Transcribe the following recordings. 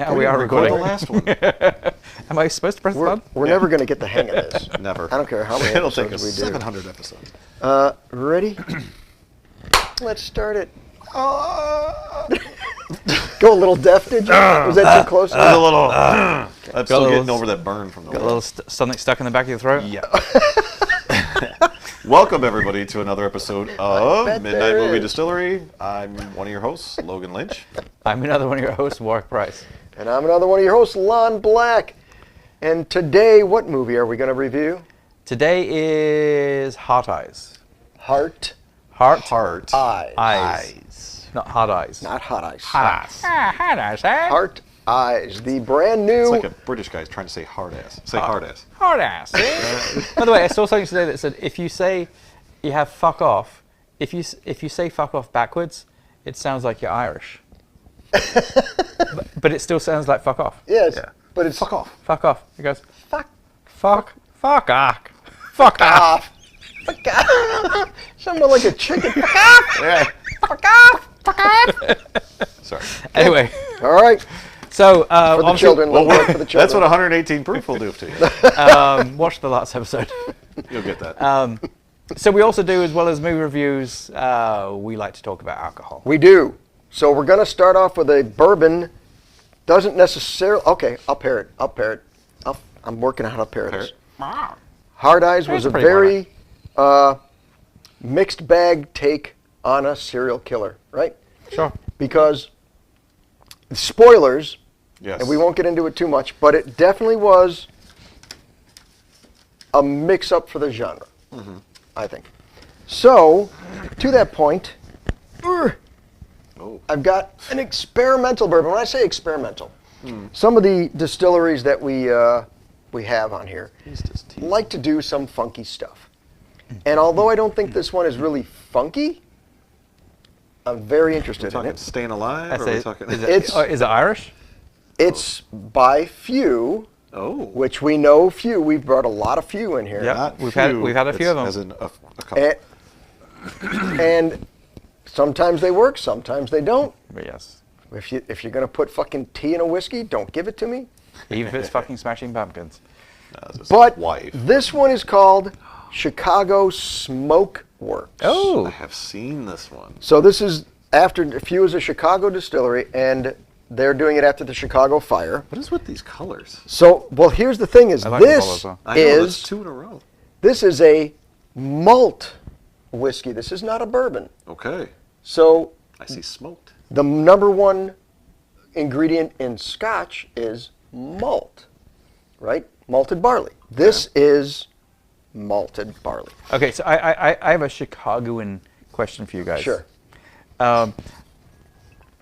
Yeah, we are recording. The last one. Am I supposed to press the button? We're never going to get the hang of this. Never. I don't care how many It'll take episodes us we do. 700 episodes. Ready? Let's start it. Go a little deaf, did you? Was that too close? A little. I'm still getting over that burn from the Got a little something stuck in the back of your throat? Yeah. Welcome, everybody, to another episode of Midnight Movie Distillery. I'm one of your hosts, Logan Lynch. I'm another one of your hosts, Warwick Price. And I'm another one of your hosts, Lon Black. And today, what movie are we going to review? Today is Heart Eyes. Heart Eyes. Eyes. Not Hot Eyes. Not Hot Eyes. Hot Eyes. Hot Eyes, eh? Heart Eyes, the brand new... It's like a British guy trying to say hard ass. Say hard ass. Hard ass. By the way, I saw something today that said if you say you have fuck off, if you say fuck off backwards, it sounds like you're Irish. but it still sounds like fuck off. Yes, Yeah. but it's... Fuck off. Fuck off. It goes Fuck. fuck off. Fuck off. Fuck off. Sounded like a chicken. Fuck off. Yeah. Fuck off. Fuck off. Sorry. Anyway, All right. so For the obviously, children. Well, for the children. that's what 118 proof will do to you. watch the last episode. You'll get that. So we also do, as well as movie reviews, we like to talk about alcohol. We do. So we're going to start off with a bourbon. Doesn't necessarily... Okay, I'll pair it. I'm working out how to pair this. Hard Eyes was a pretty very mixed bag take on a serial killer, right? Sure. Because spoilers, Yes. and we won't get into it too much, but it definitely was a mix-up for the genre, I think. So, to that point, I've got an experimental bourbon. When I say experimental, some of the distilleries that we have on here like to do some funky stuff. And although I don't think this one is really funky, I'm very interested We're in talking it. staying alive, or are we talking... Is it Irish? It's by FEW, Oh. which we know FEW. We've brought a lot of FEW in here. Yeah. Not We've had a few of them. As in a couple. And sometimes they work, sometimes they don't. But yes. If you're going to put fucking tea in a whiskey, don't give it to me. Even if it's fucking Smashing Pumpkins. But wife. this one is called Chicago Smokeworks. Oh. I have seen this one. So this is after FEW is a Chicago distillery, and they're doing it after the Chicago fire. What is with these colors? So, well, here's the thing: is I like the color this as well. I know, that's is 2 in a row. this is a malt whiskey. This is not a bourbon. Okay. So I see smoked. the number one ingredient in Scotch is malt, right? Malted barley. This is malted barley. Okay, so I have a Chicagoan question for you guys. Sure.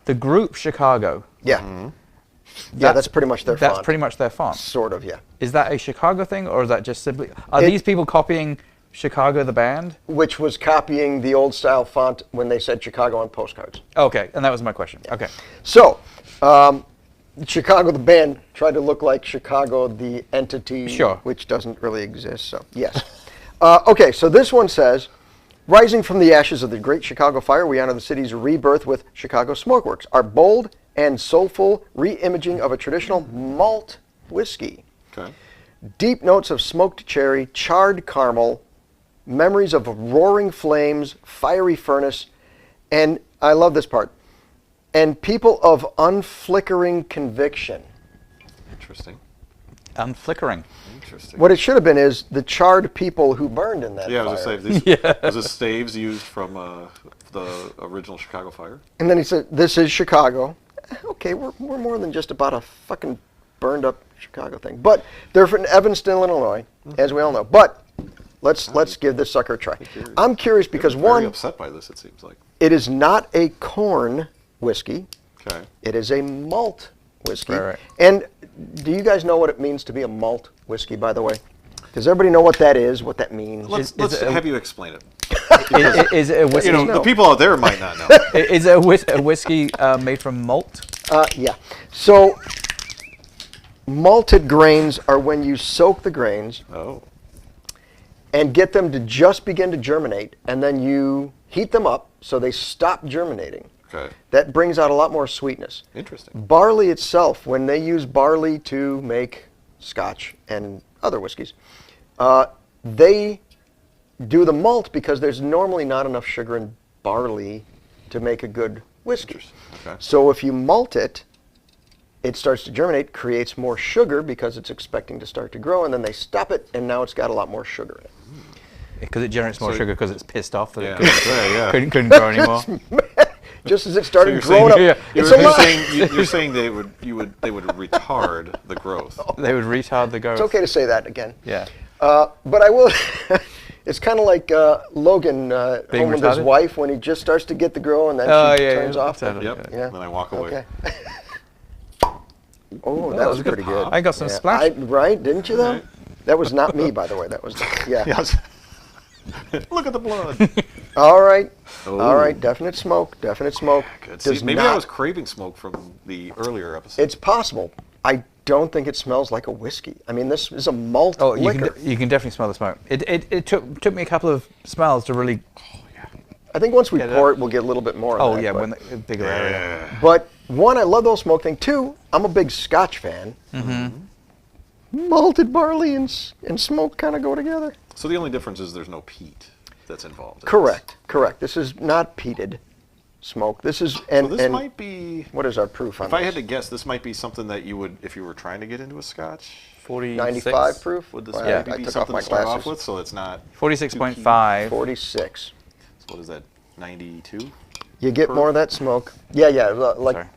The group Chicago. Yeah. Yeah, that's pretty much their font. That's pretty much their font. Sort of, yeah. Is that a Chicago thing, or is that just simply... Are these people copying Chicago the band? Which was copying the old style font when they said Chicago on postcards. Okay, and that was my question. Okay. So, Chicago the band tried to look like Chicago the entity, Sure. which doesn't really exist, so yes. Okay, so this one says, rising from the ashes of the Great Chicago Fire, we honor the city's rebirth with Chicago Smokeworks, our bold and soulful re-imaging of a traditional malt whiskey. Okay. Deep notes of smoked cherry, charred caramel, memories of roaring flames, fiery furnace, and I love this part, and people of unflickering conviction. Interesting. Flickering. Interesting. What it should have been is the charred people who burned in that Yeah, I fire. was going to say, was this staves used from the original Chicago fire? And then he said, this is Chicago. Okay, we're more than just about a fucking burned up Chicago thing. But they're from Evanston, Illinois, as we all know. But let's give this sucker a try. I'm curious because You're very one, upset by this, it seems like. it is not a corn whiskey. Okay. It is a malt whiskey. Right. And do you guys know what it means to be a malt whiskey, by the way? Does everybody know what that is, what that means? Let's it a- have you explain it. Is it a whiskey? You know, the people out there might not know. Is it a whiskey made from malt? Yeah. So malted grains are when you soak the grains Oh. and get them to just begin to germinate, and then you heat them up so they stop germinating. Okay. That brings out a lot more sweetness. Interesting. Barley itself, when they use barley to make Scotch and other whiskeys, they do the malt because there's normally not enough sugar in barley to make a good whiskey. Okay. So if you malt it, it starts to germinate, creates more sugar because it's expecting to start to grow, and then they stop it, and now it's got a lot more sugar in it. Because it generates more sugar because it's pissed off that Yeah. it couldn't grow anymore. Just as it started So growing up, you're it's saying, alive. you're saying they would retard the growth. They would retard the growth. It's okay to say that again. Yeah. But I will. It's kind of like Logan Being home with his retarded? wife when he just starts to get the grow and then she turns off. totally. Yep. Yeah. And then I walk away. Okay. Oh, that was pretty good. I got some splash. Right? Didn't you though? Right. That was not me, by the way. That was yeah. Yes. Look at the blood. All right. Oh. All right. Definite smoke. Definite smoke. Good. Does See, maybe not- I was craving smoke from the earlier episode. It's possible. I don't think it smells like a whiskey. I mean, this is a malt Oh, liquor. you can definitely smell the smoke. It took me a couple of smells to really. I think once we Get it pour up. it, we'll get a little bit more. of Oh that, yeah, but- when the bigger area. But one, I love those smoke thing. Two, I'm a big Scotch fan. Mm-hmm. Malted barley and smoke kind of go together. So the only difference is there's no peat that's involved. Correct. This is not peated smoke. This is So this might be. what is our proof on If this? I had to guess, this might be something that you would, if you were trying to get into a Scotch, 46. 95 proof. would this Well, maybe I be took off something my to start off glasses. with? So it's not. 46.5. 46. So what is that? 92. You get Proof? more of that smoke. Yeah, like Sorry.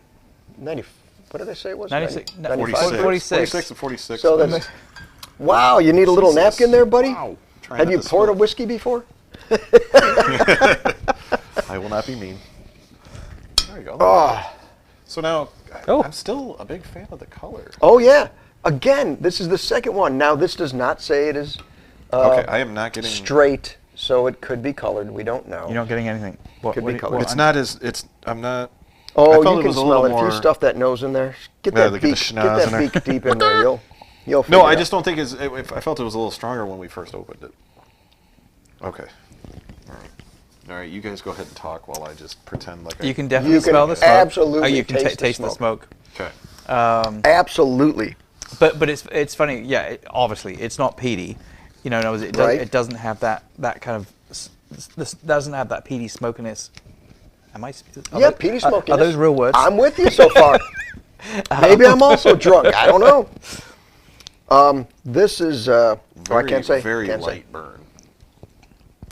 90. What did I say it was? 96. 95? 46. and 46. So that's. Wow, you need a little Jesus. napkin there, buddy. Wow. Trying Have not you to poured a spill. whiskey before? I will not be mean. There you go. Oh. So now, Oh. I'm still a big fan of the color. Oh yeah. Again, this is the second one. Now this does not say it is Okay, I am not getting. straight, so it could be colored. We don't know. You're not getting anything. What, Could be what- colored. what- It's not as. It's. I'm not. I Oh, felt you it can was a smell little it. If more- you stuff that nose in there, get Yeah, that get the beak, schnoz get in that there. beak deep in there. You'll figure No, it I out. just don't think it's. I felt it was a little stronger when we first opened it. Okay. All right. All right. You guys go ahead and talk while I just pretend like. You can definitely You can smell the smoke. absolutely Oh, you can taste the taste the smoke. Okay. Absolutely. But it's funny. Yeah, obviously it's not peaty. You know, in other words, Right. it doesn't have that kind of. This doesn't have that peaty smokiness. Am I? Yeah, peaty smokiness. Are those real words? I'm with you so far. Maybe I'm also drunk. I don't know. This is. I can't say. Very can't say. light burn.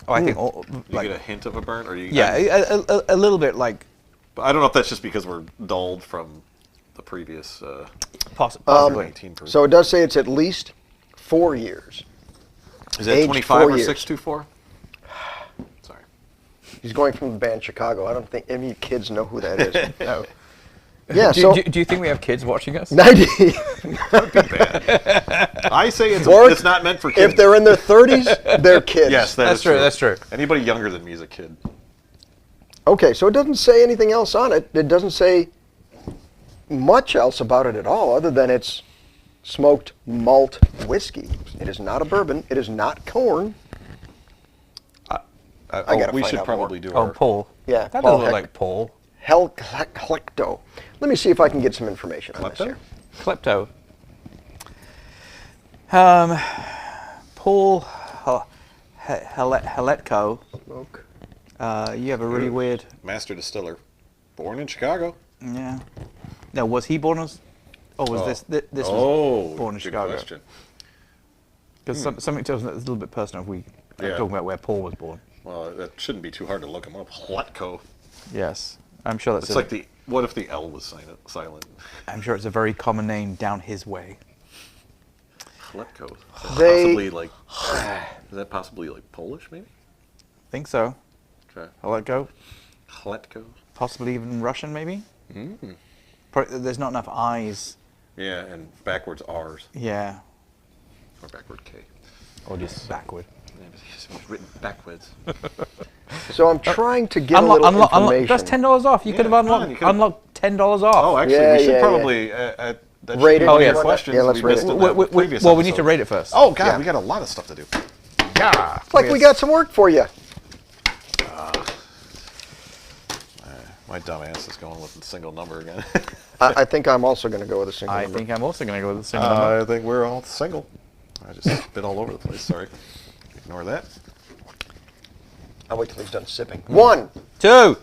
Oh, I think all, You like get a hint of a burn, or you. yeah, a little bit like But I don't know if that's just because we're dulled from the previous possibly. 19 proof. So it does say it's at least 4 years. Is that aged 25 4 or years. 624? Sorry. He's going from the band Chicago. I don't think any kids know who that is. No. Yeah, Do, so do you think we have kids watching us? 90. I say Or it's not meant for kids. If they're in their 30s, they're kids. Yes, That's is true, that's true. Anybody younger than me is a kid. Okay, so it doesn't say anything else on it. It doesn't say much else about it at all, other than it's smoked malt whiskey. It is not a bourbon. It is not corn. gotta We find should out probably more. do Oh, our. Paul. Yeah, That Paul doesn't look Heck- like Paul. Helecto. Let me see if I can get some information on this Klepto? here. Klepto. Paul Heletko. Smoke. You have a really weird. Master distiller. Born in Chicago. Yeah. No, was he born as? Or was this was born in good Chicago? question. Because something tells me that it's a little bit personal if we are Yeah. talking about where Paul was born. Well, that shouldn't be too hard to look him up. Hletko. Yes, I'm sure that's. It's like the. What if the L was silent? I'm sure it's a very common name down his way. Hletko. They- Possibly like. Is that possibly like Polish, maybe? Think so. Okay. I'll let go. Hletko. Possibly even Russian, maybe. Probably, there's not enough I's. Yeah, and backwards R's Yeah. or backward K. Or just backward. It was written backwards. So I'm trying to get a little information. That's $10 off. You could have come on, you could've- unlocked $10 off. Oh, actually, Yeah, we should yeah, probably that should Rate be it. one Oh, of yeah. your questions. Yeah, let's we rate missed it. in we, that we, previous well, we need episode. to rate it first. Oh God, Yeah. we got a lot of stuff to do. yeah. Like we got some work for you. My dumb ass is going with the single number again. I think I'm also going to go with a single I number. think I'm also going to go with a single number. I think we're all single. I just bit all over the place. Sorry. Ignore that. I'll wait till he's done sipping. 1. 2.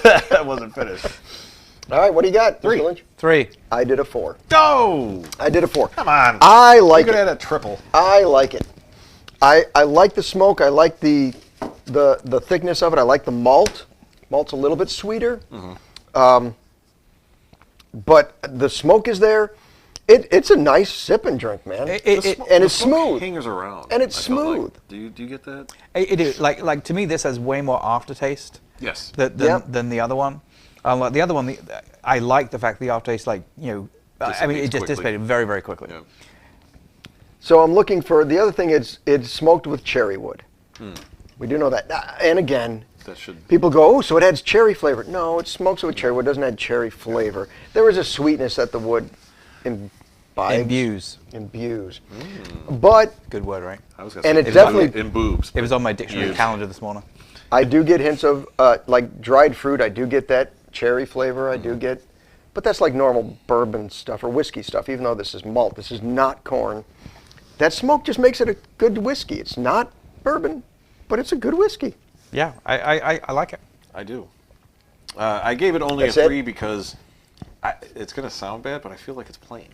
That wasn't finished. All right, what do you got? 3. Mr. Lynch? 3. I did a 4. Go! I did a 4. Come on. I like You could it. add a triple. I like it. I like the smoke. I like the thickness of it. I like the malt. Malt's a little bit sweeter. But the smoke is there. It's a nice sip and drink, man. And it's smooth. Hangers around. And it's I felt like. smooth. Do you get that? It is. Like to me, this has way more aftertaste Yes. than the other one. Like the other one, I like the fact the aftertaste, like, I mean, it Dissipates just quickly. dissipated very, very quickly. Yeah. So I'm looking for, the other thing is it's smoked with cherry wood. We do know that. And again, That should. people go, oh, so it adds cherry flavor. No, it smokes with cherry wood. It doesn't add cherry flavor. There is a sweetness that the wood Imbues. imbues. But Good word, right? I was gonna And say it in definitely- boob- in boobs. It was on my dictionary Use. calendar this morning. I do get hints of, like dried fruit, I do get that cherry flavor, I do get, but that's like normal bourbon stuff or whiskey stuff, even though this is malt, this is not corn. That smoke just makes it a good whiskey. It's not bourbon, but it's a good whiskey. Yeah, I like it. I do. I gave it only That's a it? 3 because it's going to sound bad, but I feel like it's plain.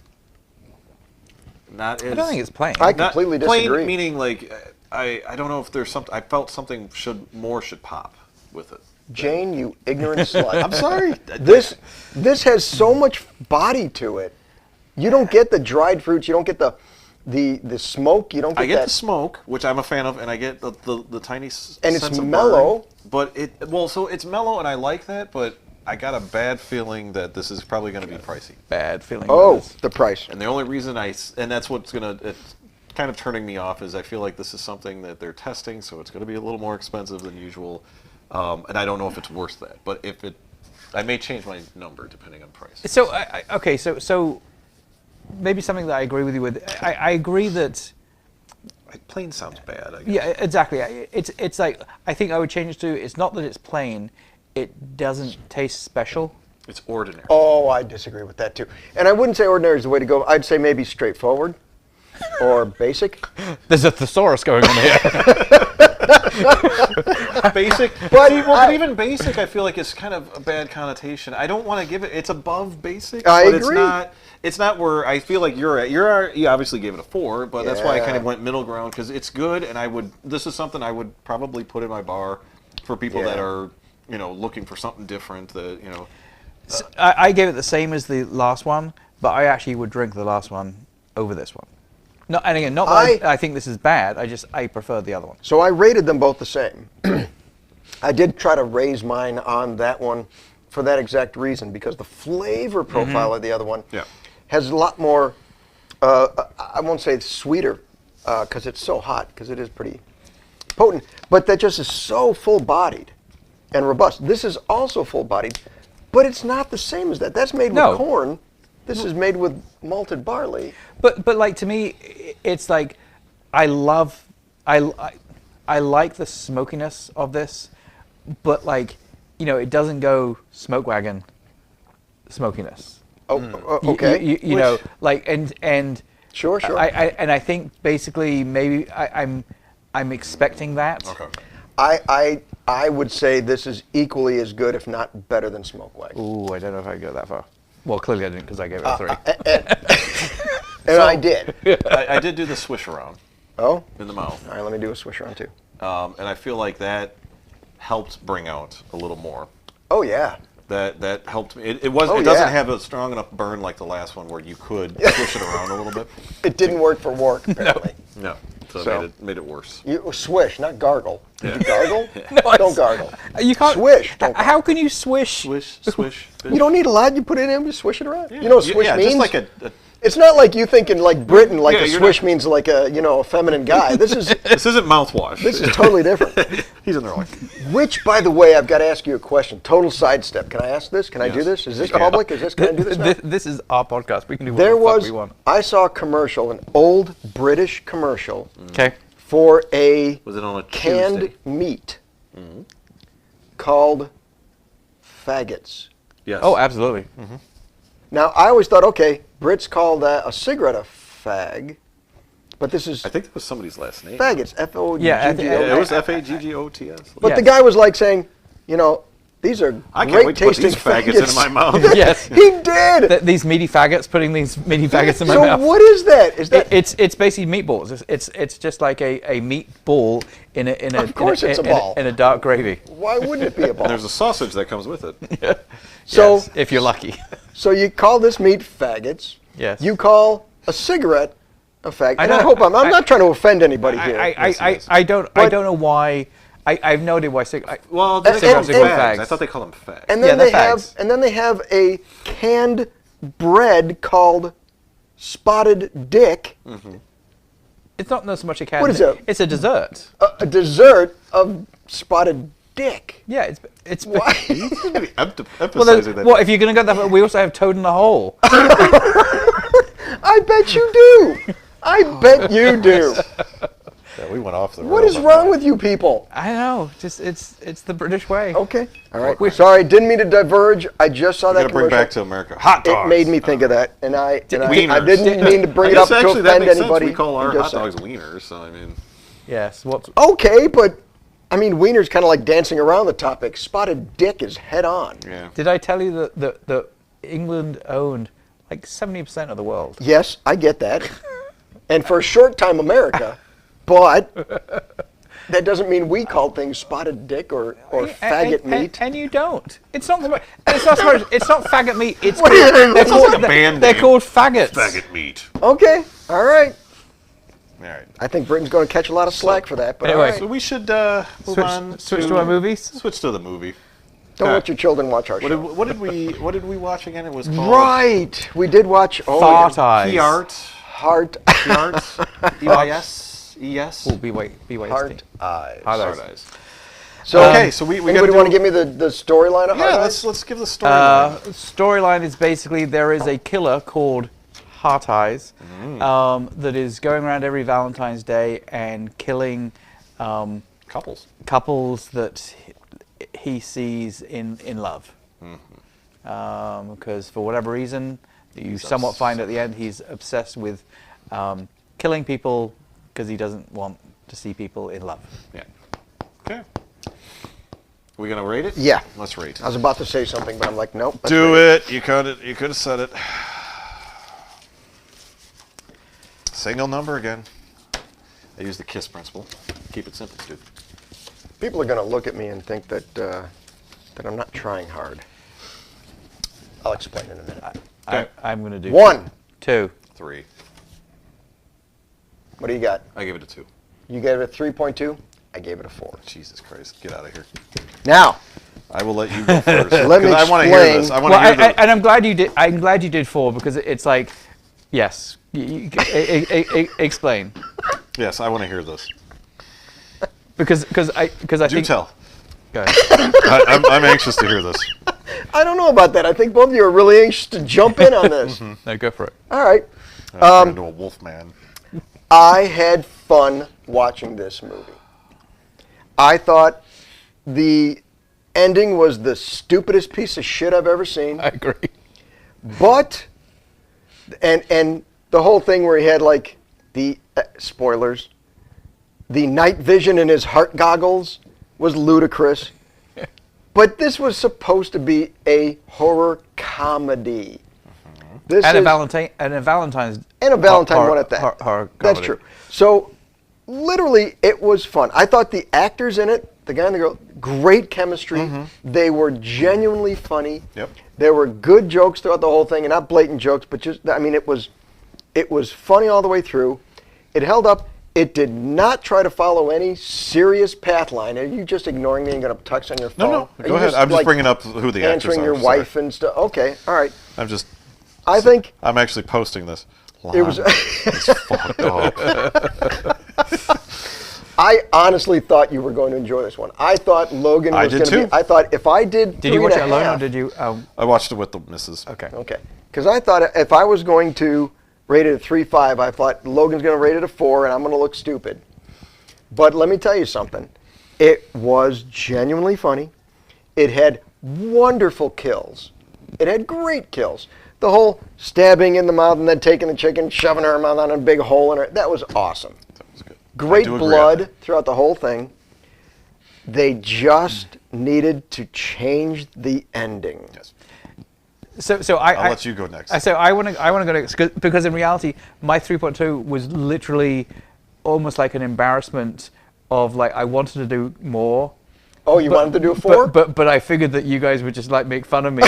Not as. I don't think it's plain. I not completely disagree. Plain meaning like I don't know if there's something. I felt something should pop with it. Jane, you ignorant slut. I'm sorry. This has so much body to it. You don't get the dried fruits, you don't get the smoke, you don't get I get that. the smoke, which I'm a fan of, and I get the tiny And sense it's of mellow. burn, but so it's mellow, and I like that. But I got a bad feeling that this is probably going to be pricey. Bad feeling. Oh, about this. the price. And the only reason and that's what's it's kind of turning me off, is I feel like this is something that they're testing, so it's going to be a little more expensive than usual. And I don't know if it's worth that. But I may change my number depending on price. So okay, so maybe something that I agree with you with. I agree that. Plain sounds bad, I guess. Yeah, exactly. It's like, I think I would change it to, it's not that it's plain, it doesn't taste special. It's ordinary. Oh, I disagree with that too. And I wouldn't say ordinary is the way to go. I'd say maybe straightforward or basic. There's a thesaurus going on here. Basic, But but even basic, I feel like it's kind of a bad connotation. I don't want to give it. It's above basic. I but agree. It's not where I feel like you're at. You obviously gave it a 4, but that's why I kind of Yeah. went middle ground, because it's good, and this is something I would probably put in my bar for people that Yeah. are looking for something different. So I gave it the same as the last one, but I actually would drink the last one over this one. No, and again, not that I think this is bad. I prefer the other one. So I rated them both the same. I did try to raise mine on that one for that exact reason, because the flavor profile of the other one has a lot more, I won't say it's sweeter, because it's so hot, because it is pretty potent, but that just is so full-bodied and robust. This is also full-bodied, but it's not the same as that. That's made No. with corn. This is made with malted barley. But like, to me, it's like, I like the smokiness of this, but like, it doesn't go smoke wagon smokiness. Oh, okay. You know, like, and Sure. I think basically maybe I'm expecting that. Okay. I would say this is equally as good, if not better, than Smoke Wagon. Ooh, I don't know if I go that far. Well, clearly I didn't, because I gave it a 3. And I did. I did do the swish around Oh? in the mouth, All right, let me do a swish around too. and I feel like that helped bring out a little more. Oh, yeah. That helped me. It Oh, doesn't yeah. have a strong enough burn like the last one, where you could push it around a little bit. It didn't work for work, apparently. No, so, So- it made it worse. You swish, not gargle. Did you gargle? No, Don't gargle. You can't Swish, don't How can you swish? Swish, swish. You don't need a lot. You put it in, just swish it around. You know what swish means? just like a It's not like you thinking like Britain, like Yeah, a you're swish not- means like a feminine guy. This is This isn't mouthwash. this is totally different. He's in there like. Which, by the way, I've got to ask you a question. Total sidestep. Can I ask this? Can I do Yes. this? Is this public? Is this? Can I do this now? This is our podcast. We can do There whatever the fuck was. we want. I saw a commercial, an old British commercial Okay. for a Was it on a canned Tuesday? meat. called faggots? Yes. Oh, absolutely. Now, I always thought, okay, Brits call that a cigarette a fag, but this is I think that was somebody's last name. faggots, F-O-G-G-O. Yeah, Yeah, it was F-A-G-G-O-T-S. But the Yes. guy was like saying, you know, these are I can't great wait to put tasting these faggots into my mouth. Yes. He did. These meaty faggots, putting these meaty faggots in my So mouth. what is that? Is that It's basically meatballs. It's just like a meat ball in a Of course it's a ball. in a dark gravy. why wouldn't it be a ball? And there's a sausage that comes with it. So Yes, if you're lucky. so you call this meat faggots. Yes. You call a cigarette a fag. I And I don't- hope I'm not trying to offend anybody here. I don't know why. I have no idea why. Well, And- cigarettes and- are and- fags. I thought they called them fags. And Yeah, then they're they have fags. and then they have a canned bread called spotted dick, It's not so much a can. What is that? It's a dessert. a dessert of spotted dick. Yeah, it's. Why? He's really emphasizing Well, that. well, if you're gonna go that, we also have toad in the hole. I bet you do. I bet you do. Yeah, we went off the What rails is on wrong that. with you people? I know. Just it's the British way. Okay. All right. Sorry, didn't mean to diverge. I just saw We're that gonna bring commercial. back to America hot It dogs. made me think of that, and I Wieners. didn't mean to bring I it up guess to actually that offend makes sense. anybody. We call our I'm just hot saying. dogs wieners, so I mean, Yes. What's Okay, but I mean, Wiener's kind of like dancing around the topic. Spotted dick is head on. yeah. Did I tell you that England owned like 70% of the world? Yes, I get that. And for a short time, America, but that doesn't mean we call things spotted dick or faggot meat. And you don't. It's not. It's not. It's not faggot meat. It's What do you called, mean? they're, like a band they're name. called faggots. Faggot meat. Okay, all right. All right. I think Britain's going to catch a lot of slack for that, but Anyway, all right. So we should move on. Switch to our movies. Switch to the movie. Don't let your children watch our What show. did we watch again? It was called Right, we did watch Fart Eyes. Heart. Heart. E-I-S. Oh, be wait. Heart Eyes. Hard Hard Eyes. eyes. So, Okay, so we gotta anybody do- want to give me the storyline of Heart Yeah, Eyes? let's give the story. Storyline is basically there is a killer called Heart Eyes that is going around every Valentine's Day and killing Couples. couples that he sees in love. Because for whatever reason, you somewhat find at the end he's obsessed with killing people because he doesn't want to see people in love. Yeah. Okay. We gonna rate it? Yeah. Let's rate. I was about to say something, but I'm like, nope. let's Do wait. it. You could have said it. Single number again. I use the KISS principle. Keep it simple, dude. People are going to look at me and think that that I'm not trying hard. I'll explain in a minute. I'm going to do 1. 2. 3. What do you got? I give it a 2. You gave it a 3.2. I gave it a 4. Jesus Christ. Get out of here. Now, I will let you go first. Let me 'cause I want to hear explain. this. I want Well, to hear this. and I'm glad you did. I'm glad you did 4 because it's like, yes. Explain. Yes, I want to hear this. Because I Do think. tell. Go ahead. I'm anxious to hear this. I don't know about that. I think both of you are really anxious to jump in on this. No, go for it. All right. I turned into a wolf man. I had fun watching this movie. I thought the ending was the stupidest piece of shit I've ever seen. I agree. But, and the whole thing where he had like the, spoilers, the night vision in his heart goggles was ludicrous. But this was supposed to be a horror comedy. This And is- a Valentine one at that. horror That's comedy. true. So, literally, it was fun. I thought the actors in it, the guy and the girl, great chemistry. They were genuinely funny. Yep. There were good jokes throughout the whole thing, and not blatant jokes, but just, I mean, it was funny all the way through. It held up. It did not try to follow any serious path line. Are you just ignoring me and going to text on your phone? No. Are Go you ahead. I'm just like, bringing up who the actors are. answering your Sorry. wife and stuff. Okay, all right. I'm I think I'm actually posting this. it was. It's fucked up. I honestly thought you were going to enjoy this one. I thought Logan I was did going to too. be. I thought if I did. Did you watch it 3.5 alone or did you? I watched it with the missus. Okay. Okay. Because I thought if I was going to rate it a 3.5, I thought Logan's going to rate it a 4, and I'm going to look stupid. But let me tell you something. It was genuinely funny. It had wonderful kills. It had great kills. The whole stabbing in the mouth and then taking the chicken, shoving her mouth on a big hole in her. That was awesome. That was good. Great blood throughout the whole thing. They just needed to change the ending. Yes. So I'll let you go next. So I want to go next because in reality, my 3.2 was literally almost like an embarrassment of like I wanted to do more. Oh, you wanted to do a 4? But I figured that you guys would just like make fun of me.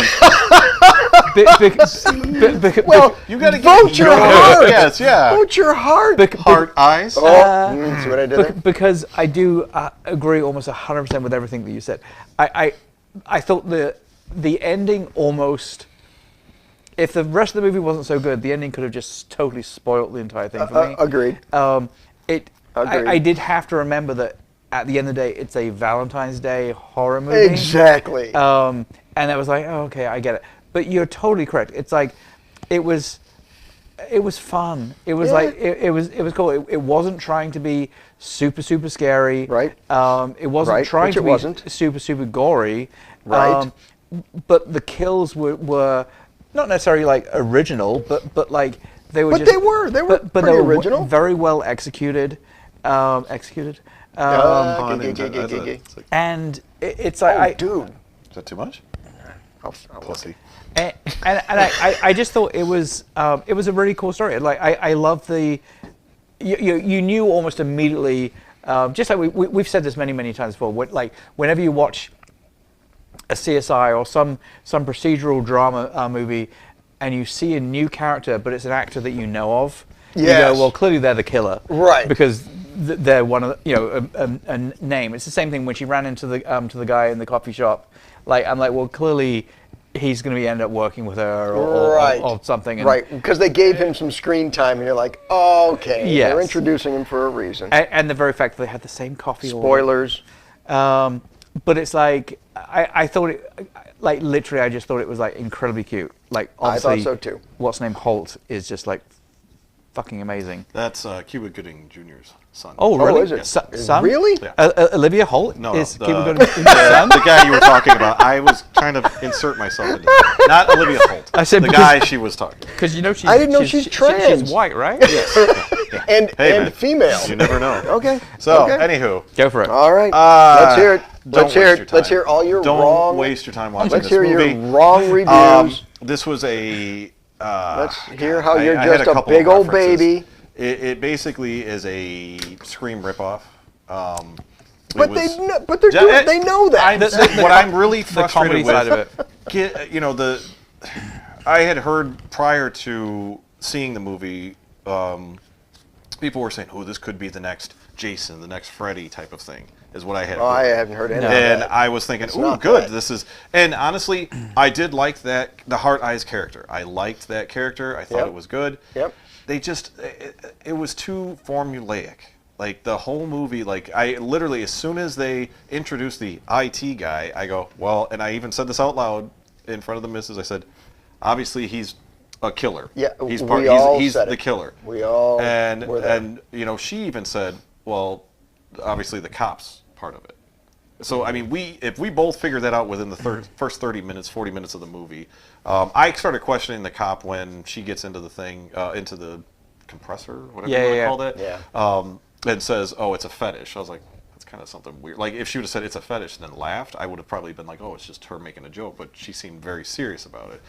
Well, you got to vote your heart. Yes, yeah. Vote your heart. Heart eyes. See what I did there? Because I do agree almost 100% with everything that you said. I thought the ending almost. If the rest of the movie wasn't so good, the ending could have just totally spoiled the entire thing for me. Agreed. Agreed. I did have to remember that at the end of the day, it's a Valentine's Day horror movie. Exactly. And I was like, oh, okay, I get it. But you're totally correct. It's like, it was fun. It was like it was cool. It wasn't trying to be super scary. Right. It wasn't trying to be super gory. Right. But the kills were not necessarily like original, but like they were. But just, they were but pretty they were original. Very well executed. And it's like, dude, Is that too much? I'll Pussy. And I just thought it was a really cool story. Like I love the you knew almost immediately, just like we've said this many times before. Like whenever you watch a CSI or some procedural drama movie, and you see a new character, but it's an actor that you know of. Yes. You go, well, clearly they're the killer, right? Because they're one of the, a name. It's the same thing when she ran into the guy in the coffee shop. Like I'm like, well, clearly he's going to end up working with her or something. And right, because they gave him some screen time, and you're like, oh, okay, yes. They're introducing him for a reason. And the very fact that they had the same coffee. Spoilers. But it's like I thought it, like literally, I just thought it was like incredibly cute. Like obviously, I thought so too. What's named Holt is just like fucking amazing. That's Cuba Gooding Jr.'s son. Oh, really? Oh, is it? Son? Really? Yeah. Olivia Holt No, is the, Cuba Gooding Jr.'s son? the guy you were talking about. I was trying to insert myself into it. Not Olivia Holt. I said the because- guy she was talking about. Because you know she's. I didn't know she's trans. She's white, right? Yes. Yeah. And man, female. You never know. Okay. So, okay. anywho. Go for it. All right. Let's hear it. Let's hear it. Let's hear all your don't wrong. Don't waste your time watching Let's this hear movie. your wrong reviews. This was a. Let's hear how you're I had just a couple big of old references. baby. It basically is a Scream ripoff. But they know that. What I'm really The frustrated comedy with, side of it. I had heard prior to seeing the movie, people were saying, "Oh, this could be the next Jason, the next Freddy type of thing," is what I had. Oh, I haven't heard any of And that. I was thinking, It's "Ooh, not good. that. This is." And honestly, I did like the Heart Eyes character. I liked that character. I thought Yep. it was good. Yep. They just, it was too formulaic. Like the whole movie, like I literally, as soon as they introduced the IT guy, I go, well, and I even said this out loud in front of the missus. I said, obviously he's a killer. Yeah, he's he's the killer. We all and were there. and she even said, well, obviously the cops part of it. So I mean, if we both figured that out within the first 30 minutes, 40 minutes of the movie, I started questioning the cop when she gets into the thing, into the compressor, whatever you want to call that. Yeah. And says, "Oh, it's a fetish." I was like, "That's kind of something weird." Like if she would have said it's a fetish and then laughed, I would have probably been like, "Oh, it's just her making a joke." But she seemed very serious about it.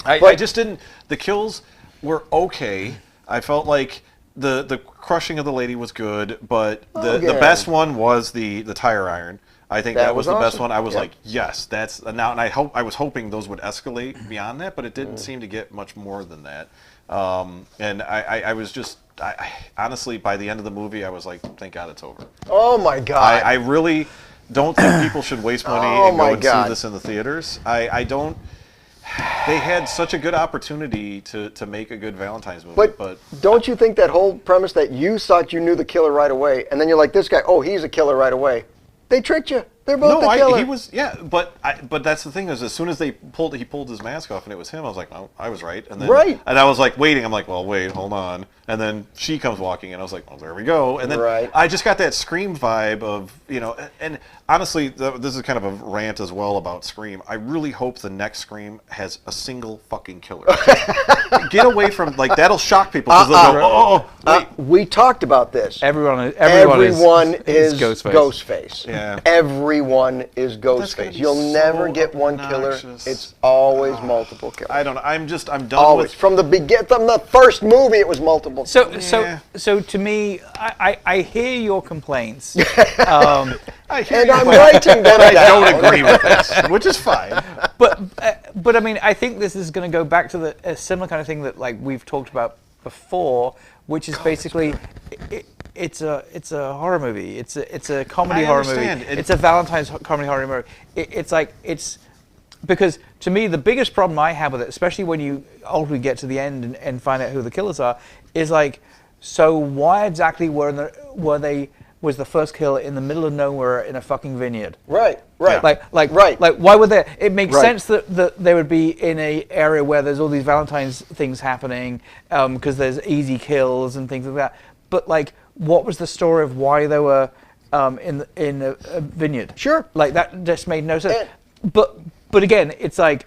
I just didn't. The kills were okay. I felt like the crushing of the lady was good, but the best one was the tire iron. I think that was the best awesome. one. I was Yep. like, yes, that's now. And I was hoping those would escalate beyond that, but it didn't seem to get much more than that. And I was just, honestly, by the end of the movie, I was like, thank God it's over. Oh my God. I really don't think people should waste money and go and see this in the theaters. I don't. They had such a good opportunity to make a good Valentine's movie, but don't you think that whole premise that you thought you knew the killer right away, and then you're like, this guy, oh, he's a killer right away. They tricked you. They're both No, the killer. he was, but that's the thing is, as soon as he pulled his mask off and it was him, I was like, oh, I was right. And then, and I was like waiting. I'm like, well, wait, hold on. And then she comes walking, and I was like, well, there we go. And then I just got that Scream vibe of, and honestly, this is kind of a rant as well about Scream. I really hope the next Scream has a single fucking killer. Get away from, like, that'll shock people because they'll go, wait. We talked about this. Everyone is Ghostface. Yeah. Everyone is Ghostface. You'll never get one killer. It's always multiple killers. I don't know. I'm done always. with... From the first movie, it was multiple. So to me, I hear your complaints. I'm writing them I don't agree with this, which is fine. But I mean, I think this is going to go back to a similar kind of thing that like we've talked about before, which is basically it's a horror movie. It's a comedy horror movie. It's a Valentine's comedy horror movie. It's because to me the biggest problem I have with it, especially when you ultimately get to the end and find out who the killers are, is like, so why exactly was the first kill in the middle of nowhere in a fucking vineyard? Right. Like why would they? It makes sense that they would be in a area where there's all these Valentine's things happening, because there's easy kills and things like that. But like, what was the story of why they were in a vineyard? Sure. Like that just made no sense. But again, it's like,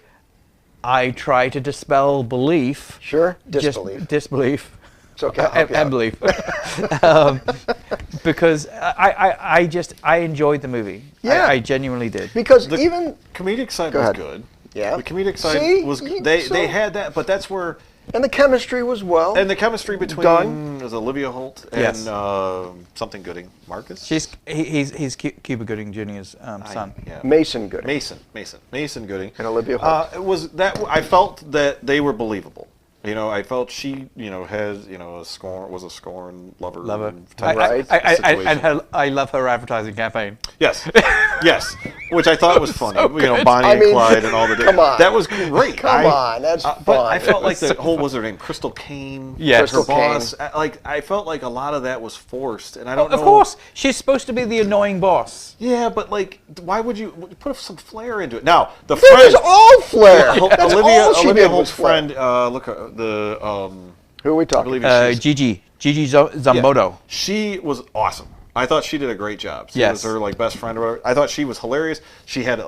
I try to dispel belief. Sure. Disbelief. It's okay. And belief. Because I enjoyed the movie. Yeah. I genuinely did. Because the even comedic side was good. Yeah. The comedic side was they had that, but that's where. And the chemistry was well. And the chemistry between was Olivia Holt and something Gooding, Marcus. He's Cuba Gooding Jr.'s son. Mason Gooding. Mason Gooding. And Olivia Holt. It was that I felt that they were believable. I felt she, has, was a scorn lover. I love her advertising campaign. Yes, which I thought was funny. So Bonnie and Clyde and all the. Come on, that was great. Come on, that's fun. But I felt like the whole, what was her name, Crystal Kane? Yes, her boss. I felt like a lot of that was forced, and I don't know. Of course, she's supposed to be the annoying boss. Yeah, but like, why would you put some flair into it? Now the friend. That was all flair. That's Olivia Holt's friend. Look, who are we talking? Gigi Zamboto. Yeah. She was awesome. I thought she did a great job. She was her best friend. Or whatever. I thought she was hilarious. She had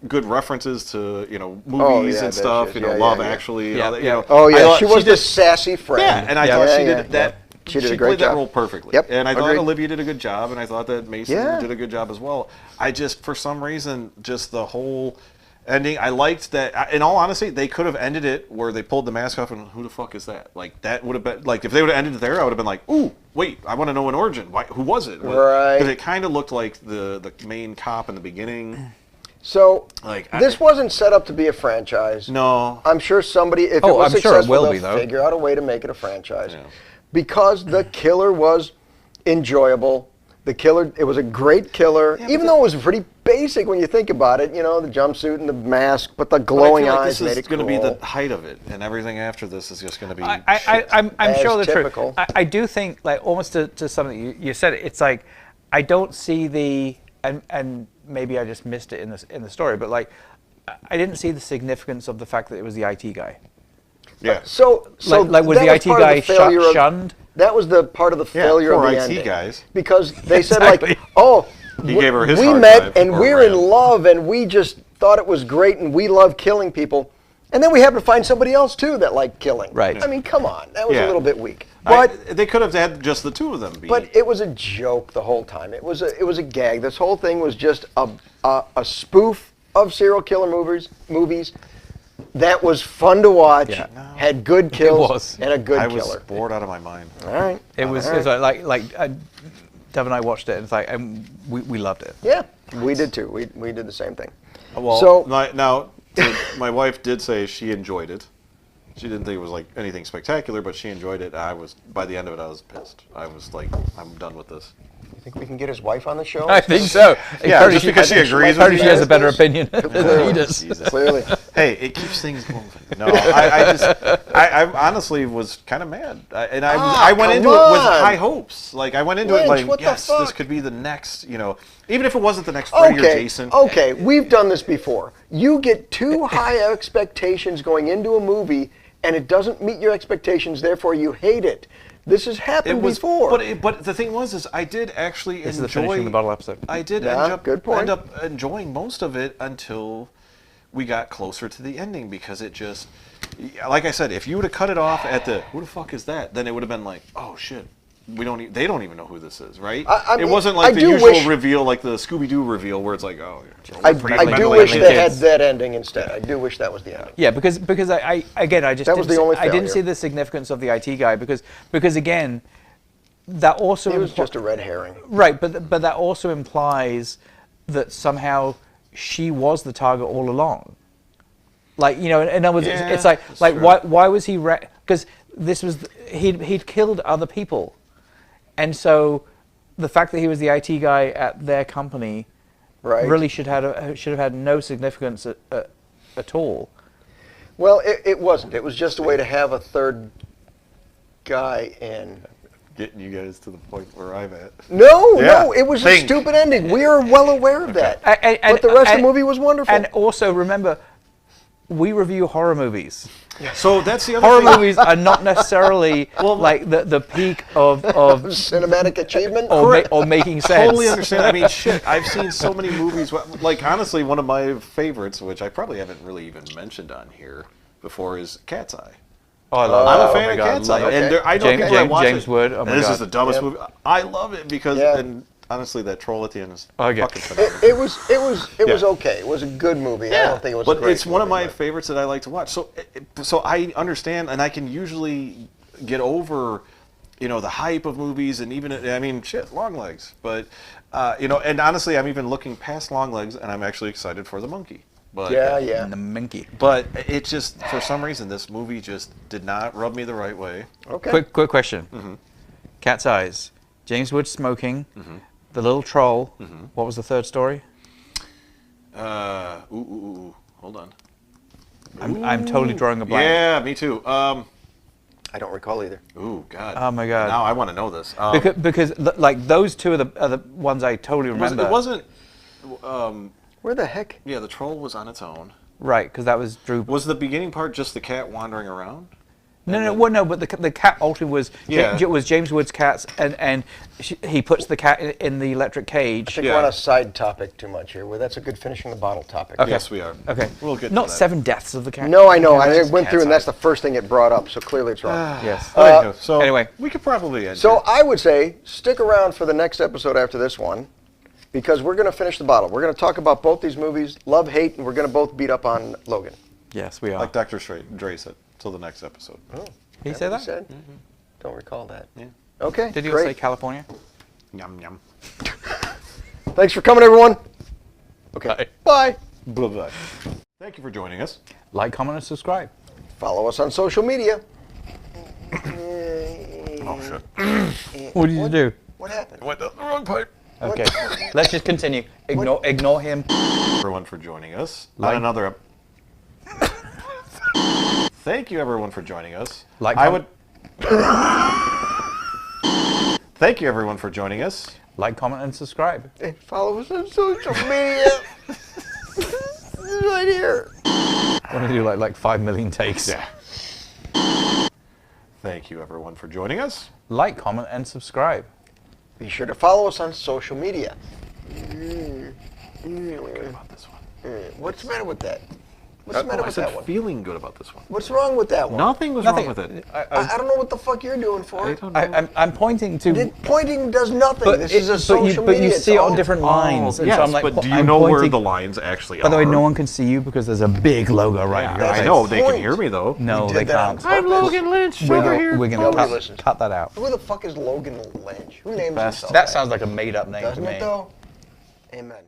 good references to movies and stuff. Love Actually. She was the sassy friend. Yeah, and I thought she did that. She did a great played job. That role perfectly. Yep. And I thought Olivia did a good job, and I thought that Mason did a good job as well. I just, for some reason, just the whole ending, I liked that. In all honesty, they could have ended it where they pulled the mask off and who the fuck is that? Like, that would have been, like, if they would have ended it there, I would have been like, ooh, wait, I want to know an origin. Who was it? Right. Because it kind of looked like the main cop in the beginning. So, this wasn't set up to be a franchise. No. I'm sure somebody, if it was successful, sure it will be, they'll figure out a way to make it a franchise. Yeah. Because the killer was enjoyable. The killer, it was a great killer, even though it was pretty basic when you think about it. The jumpsuit and the mask, but the glowing eyes made it cool. This is going to be the height of it, and everything after this is just going to be I'm sure the typical. truth. I do think, like, almost to something you said, it's like, I don't see and maybe I just missed it in the story, but like, I didn't see the significance of the fact that it was the IT guy. Yeah. So like was the IT guy shunned? That was the part of the failure of the IT ending. Guys. Because they said like, he gave her his we hard met drive and we're in love and we just thought it was great and we love killing people. And then we happen to find somebody else too that liked killing. Right. I mean, come on, that was a little bit weak. But they could have had just the two of them. But it was a joke the whole time. It was a gag. This whole thing was just a spoof of serial killer movies. That was fun to watch. Yeah. Had good kills and a good killer. I was bored out of my mind. All right. It was like Dev and I watched it, and it's like, and we loved it. Yeah, we did too. We did the same thing. Well, now my wife did say she enjoyed it. She didn't think it was like anything spectacular, but she enjoyed it. By the end of it, I was pissed. I was like, I'm done with this. You think we can get his wife on the show? I think so. Yeah, Apparently just because she agrees with apparently you she has a guys. better opinion than he does. Jesus. Clearly. Hey, it keeps things moving. No, I honestly was kind of mad, I went into it with high hopes. Like I went into it Lynch, like, what the yes, this fuck? could be the next. Even if it wasn't the next Freddy or Jason. Okay, we've done this before. You get too high expectations going into a movie, and it doesn't meet your expectations. Therefore, you hate it. This has happened before. But the thing was, I did actually This is enjoy. the finishing the bottle episode. I did good point. end up enjoying most of it until we got closer to the ending, because it just, like I said, if you would have cut it off at the "who the fuck is that," then it would have been like, oh shit. They don't even know who this is, right? I it mean, wasn't like I the do usual wish- reveal, like the Scooby-Doo reveal, where it's like, oh. I do wish they had that ending instead. I do wish that was the ending. Yeah, because I just That was didn't the only I didn't failure. see the significance of the IT guy because again, that also It was just a red herring. right, but that also implies that somehow she was the target all along. Like in other words, Yeah, it's like that's like true. why was he because this was he'd killed other people, and so the fact that he was the IT guy at their company Right. really should have had no significance at all. Well, it wasn't. It was just a way to have a third guy in. Getting you guys to the point where I'm at. No, Yeah. it was Think. a stupid ending. We are well aware of that. And- but the rest of the movie was wonderful. And also remember, we review horror movies. So that's the other Horror thing. movies are not necessarily like the peak of Cinematic achievement. or making sense. Totally understand. I mean, shit, I've seen so many movies. Like, honestly, one of my favorites, which I probably haven't really even mentioned on here before, is Cat's Eye. Oh, I love I'm it. a Oh fan my of God, Cat's love Eye. it. And I know James- people that James- watch James it. Wood, oh my and this God. is the dumbest Yep. movie. I love it because, Yeah. and honestly, that troll at the end is Okay. fucking phenomenal. It was Yeah. okay. It was a good movie. I don't think it was. But a great it's one of movie, my but- favorites that I like to watch. So I understand, and I can usually get over, the hype of movies, and even Longlegs. But and honestly, I'm even looking past Longlegs, and I'm actually excited for the monkey. But Yeah. And the minky. But it just, for some reason, this movie just did not rub me the right way. Okay. Quick question. Mm-hmm. Cat's Eyes. James Wood smoking. The little troll. Mm-hmm. What was the third story? Hold on. I'm totally drawing a blank. Yeah, me too. I don't recall either. Ooh, God. Oh my God. Now I want to know this. Because like those two are the ones I totally remember. It wasn't. Where the heck? Yeah, the troll was on its own. Right, because that was Drew. Was the beginning part just the cat wandering around? No, but the cat ultimately was Yeah. was James Wood's cats, and he puts the cat in the electric I cage. think we're on a side topic too much here. Well, that's a good finishing the bottle topic. Okay. Yes, we are. Okay, We'll get to not that. 7 deaths of the cat. No, I know. I that's went through, and Cat's that's the first thing it brought up. So clearly, it's wrong. Yes. Anywho, so anyway. we could probably end. So here. I would say stick around for the next episode after this one, because we're going to finish the bottle. We're going to talk about both these movies, love, hate, and we're going to both beat up on Logan. Yes, we are. like Dr. Dre said, till the next episode. Oh, Did he that say what that? said? Don't recall that. Yeah. Okay, Did he great. say California? Yum yum. Thanks for coming, everyone. Okay, Bye. bye. Blah blah. Thank you for joining us. Like, comment, and subscribe. Follow us on social media. Oh shit. What did you do? What happened? Went down the wrong pipe. Okay, let's just continue. Ignore him. Everyone for joining us Like- on another. Thank you everyone for joining us. Like, I would. Thank you everyone for joining us. Like, comment, and subscribe. And follow us on social media. Right here. I want to do like 5 million takes. Yeah. Thank you everyone for joining us. Like, comment, and subscribe. Be sure to follow us on social media. Good about this one. What's the matter with that? What's the matter I with said that one? feeling good about this one. What's wrong with that one? Nothing was Nothing. wrong with it. I don't know what the fuck you're doing for it. I'm pointing to. Pointing does nothing. This is a social but media. you it's see it on all- different lines. And yes, so I'm like, but do you I'm know where pointing- the lines actually are? By the way, no one can see you because there's a big logo right here. I That's know the they can point. hear me though. No, We they did that on can't. purpose. Lynch. We're going Nobody to listens. cut that out. Who the fuck is Logan Lynch? Who names Best. himself That sounds like a made-up name Doesn't to me. it though? Amen.